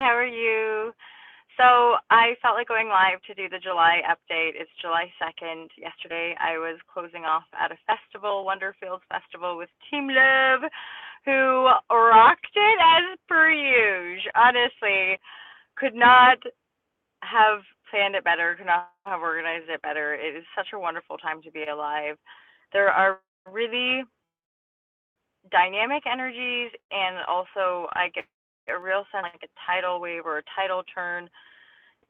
How are you? So I felt like going live to do the July update. It's July 2nd. Yesterday I was closing off at a festival, Wonderfields Festival with Team Love, who rocked it as per usual. Honestly, could not have planned it better, could not have organized it better. It is such a wonderful time to be alive. There are really dynamic energies, and also I get a real sense like a tidal wave or a tidal turn,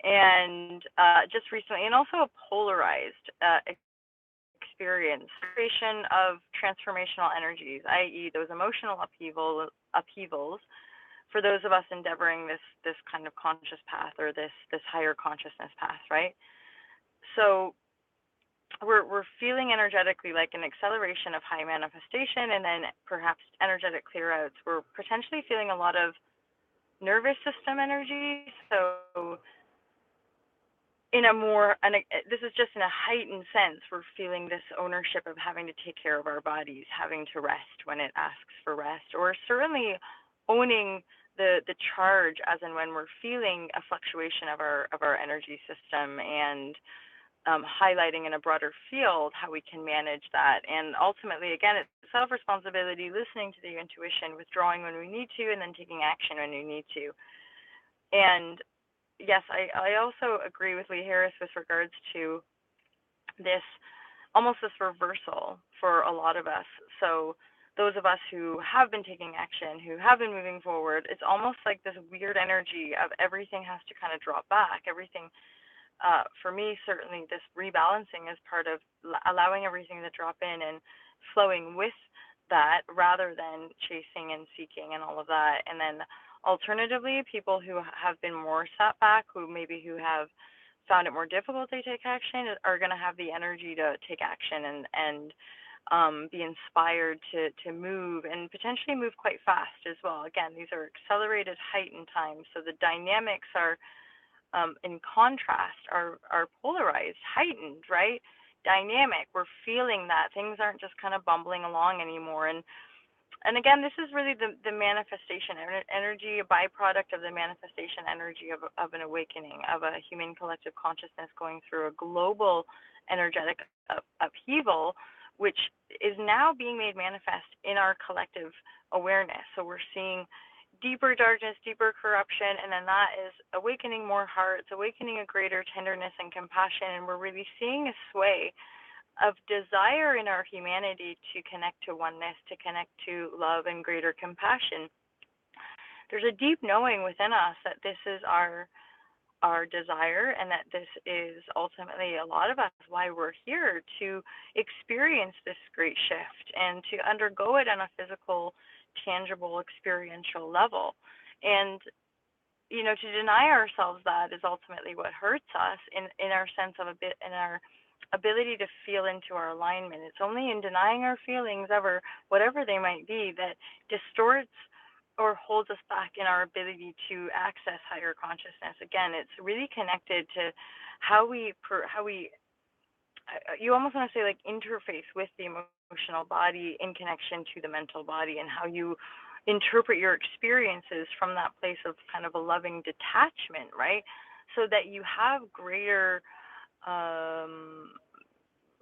and just recently, and also a polarized experience, creation of transformational energies, i.e., those emotional upheavals for those of us endeavoring this kind of conscious path, or this higher consciousness path, right? So we're feeling energetically like an acceleration of high manifestation, and then perhaps energetic clear outs. We're potentially feeling a lot of nervous system energy. So in a more, and this is just in a heightened sense, we're feeling this ownership of having to take care of our bodies, having to rest when it asks for rest, or certainly owning the charge as and when we're feeling a fluctuation of our energy system, and highlighting in a broader field how we can manage that. And ultimately, again, it's self responsibility, listening to the intuition, withdrawing when we need to, and then taking action when we need to. And yes, I also agree with Lee Harris with regards to this, almost this reversal for a lot of us. So those of us who have been taking action, who have been moving forward, it's almost like this weird energy of everything has to kind of drop back. Everything, for me, certainly this rebalancing is part of allowing everything to drop in and flowing with that, rather than chasing and seeking and all of that. And then alternatively, people who have been more sat back, who have found it more difficult to take action, are going to have the energy to take action, and be inspired to move, and potentially move quite fast as well. Again, these are accelerated, heightened times, so the dynamics are, in contrast, are polarized, heightened, right? Dynamic. We're feeling that things aren't just kind of bumbling along anymore, and again, this is really the manifestation energy, a byproduct of the manifestation energy of an awakening, of a human collective consciousness going through a global energetic upheaval, which is now being made manifest in our collective awareness. So we're seeing deeper darkness, deeper corruption, and then that is awakening more hearts, awakening a greater tenderness and compassion, and we're really seeing a sway of desire in our humanity to connect to oneness, to connect to love and greater compassion. There's a deep knowing within us that this is our desire, and that this is ultimately, a lot of us, why we're here, to experience this great shift and to undergo it on a physical, tangible, experiential level. And to deny ourselves that is ultimately what hurts us in our sense of in our ability to feel into our alignment. It's only in denying our feelings, ever, whatever they might be, that distorts or holds us back in our ability to access higher consciousness. Again, it's really connected to how we you almost want to say, like, interface with the emotional body in connection to the mental body, and how you interpret your experiences from that place of kind of a loving detachment, right? So that you have greater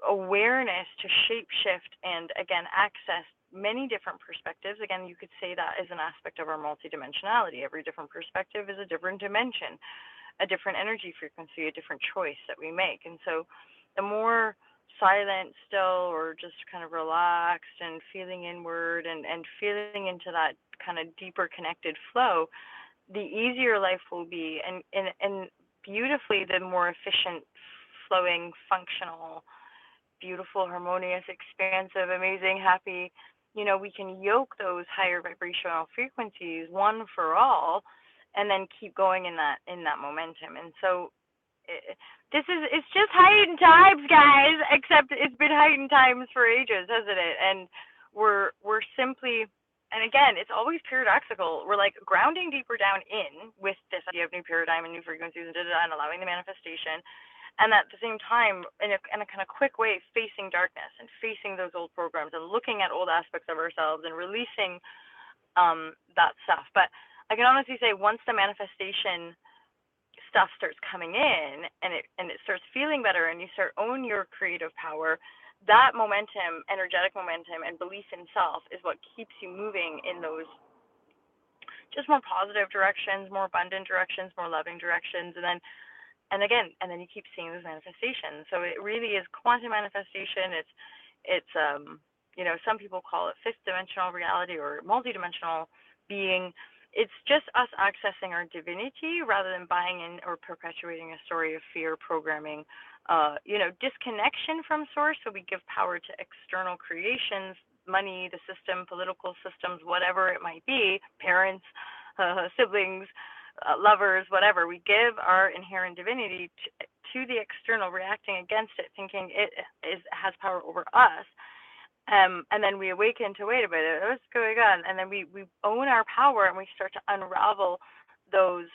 awareness to shape shift and, again, access many different perspectives. Again, you could say that is an aspect of our multidimensionality. Every different perspective is a different dimension, a different energy frequency, a different choice that we make. And so the more silent, still, or just kind of relaxed and feeling inward, and feeling into that kind of deeper connected flow, the easier life will be, and beautifully, the more efficient, flowing, functional, beautiful, harmonious, expansive, amazing, happy, we can yoke those higher vibrational frequencies one for all, and then keep going in that momentum. And so it's just heightened times, guys, except it's been heightened times for ages, hasn't it? And we're simply, and again, it's always paradoxical. We're like grounding deeper down in with this idea of new paradigm and new frequencies, and allowing the manifestation, and at the same time, in a kind of quick way, facing darkness and facing those old programs and looking at old aspects of ourselves and releasing that stuff. But I can honestly say once the manifestation stuff starts coming in and it starts feeling better and you start own your creative power, that momentum, energetic momentum and belief in self is what keeps you moving in those just more positive directions, more abundant directions, more loving directions, and then you keep seeing those manifestations. So it really is quantum manifestation. It's some people call it fifth dimensional reality or multidimensional being. It's just us accessing our divinity rather than buying in or perpetuating a story of fear programming. Disconnection from source. So we give power to external creations, money, the system, political systems, whatever it might be, parents, siblings, lovers, whatever. We give our inherent divinity to the external, reacting against it, thinking it has power over us. And then we awaken to, wait a minute, what's going on? And then we own our power and we start to unravel those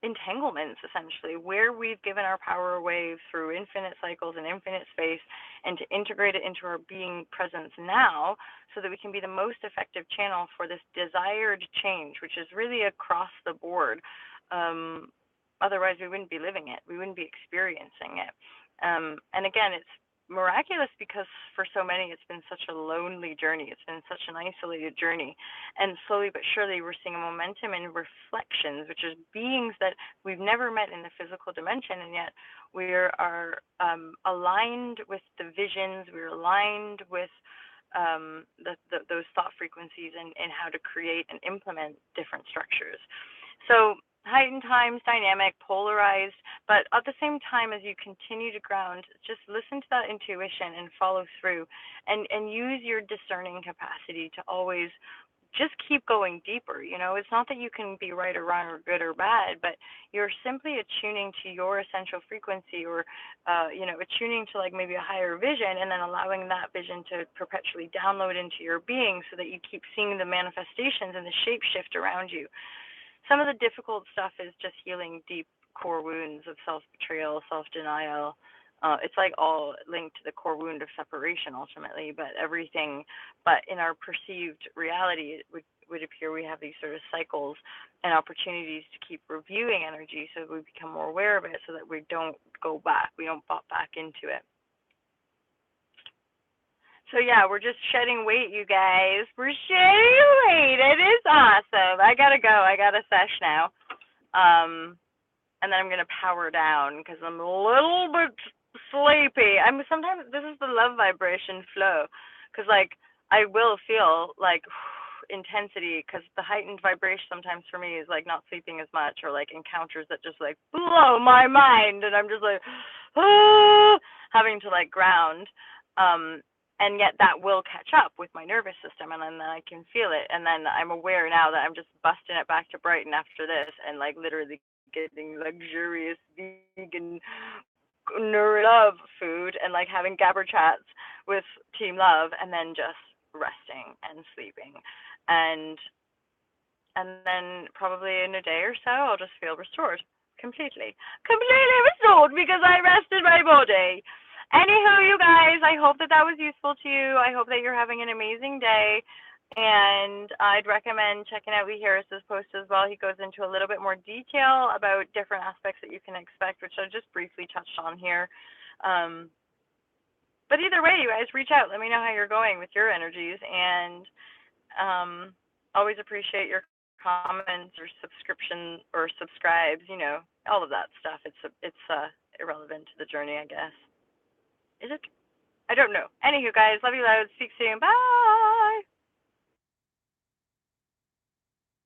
entanglements, essentially, where we've given our power away through infinite cycles and infinite space, and to integrate it into our being presence now so that we can be the most effective channel for this desired change, which is really across the board. Otherwise, we wouldn't be living it. We wouldn't be experiencing it. And again, it's miraculous because for so many it's been such a lonely journey. It's been such an isolated journey, and slowly but surely we're seeing a momentum in reflections, which is beings that we've never met in the physical dimension, and yet we are aligned with the visions. We're aligned with those thought frequencies and how to create and implement different structures. So heightened times, dynamic, polarized, but at the same time, as you continue to ground, just listen to that intuition and follow through, and use your discerning capacity to always just keep going deeper. It's not that you can be right or wrong or good or bad, but you're simply attuning to your essential frequency, or attuning to like maybe a higher vision, and then allowing that vision to perpetually download into your being so that you keep seeing the manifestations and the shape shift around you. Some of the difficult stuff is just healing deep core wounds of self-betrayal, self-denial. It's like all linked to the core wound of separation ultimately, but in our perceived reality, it would appear we have these sort of cycles and opportunities to keep reviewing energy so we become more aware of it, so that we don't go back, we don't pop back into it. So yeah, we're just shedding weight, you guys. We're shedding weight. It is awesome. I gotta go. I got a sesh now. And then I'm gonna power down because I'm a little bit sleepy. Sometimes this is the love vibration flow, because like I will feel like intensity, because the heightened vibration sometimes for me is like not sleeping as much, or like encounters that just like blow my mind, and I'm just like having to like ground. And yet that will catch up with my nervous system, and then I can feel it, and then I'm aware now that I'm just busting it back to Brighton after this, and like literally getting luxurious vegan love food, and like having gabber chats with Team Love, and then just resting and sleeping, and then probably in a day or so I'll just feel restored, completely restored, because I rested my body. Anywho, you guys, I hope that was useful to you. I hope that you're having an amazing day. And I'd recommend checking out Lee Harris's post as well. He goes into a little bit more detail about different aspects that you can expect, which I just briefly touched on here. But either way, you guys, reach out. Let me know how you're going with your energies. And always appreciate your comments or subscription or subscribes, all of that stuff. It's irrelevant to the journey, I guess. Is it? I don't know. Anywho, guys, love you loads. Speak soon. Bye.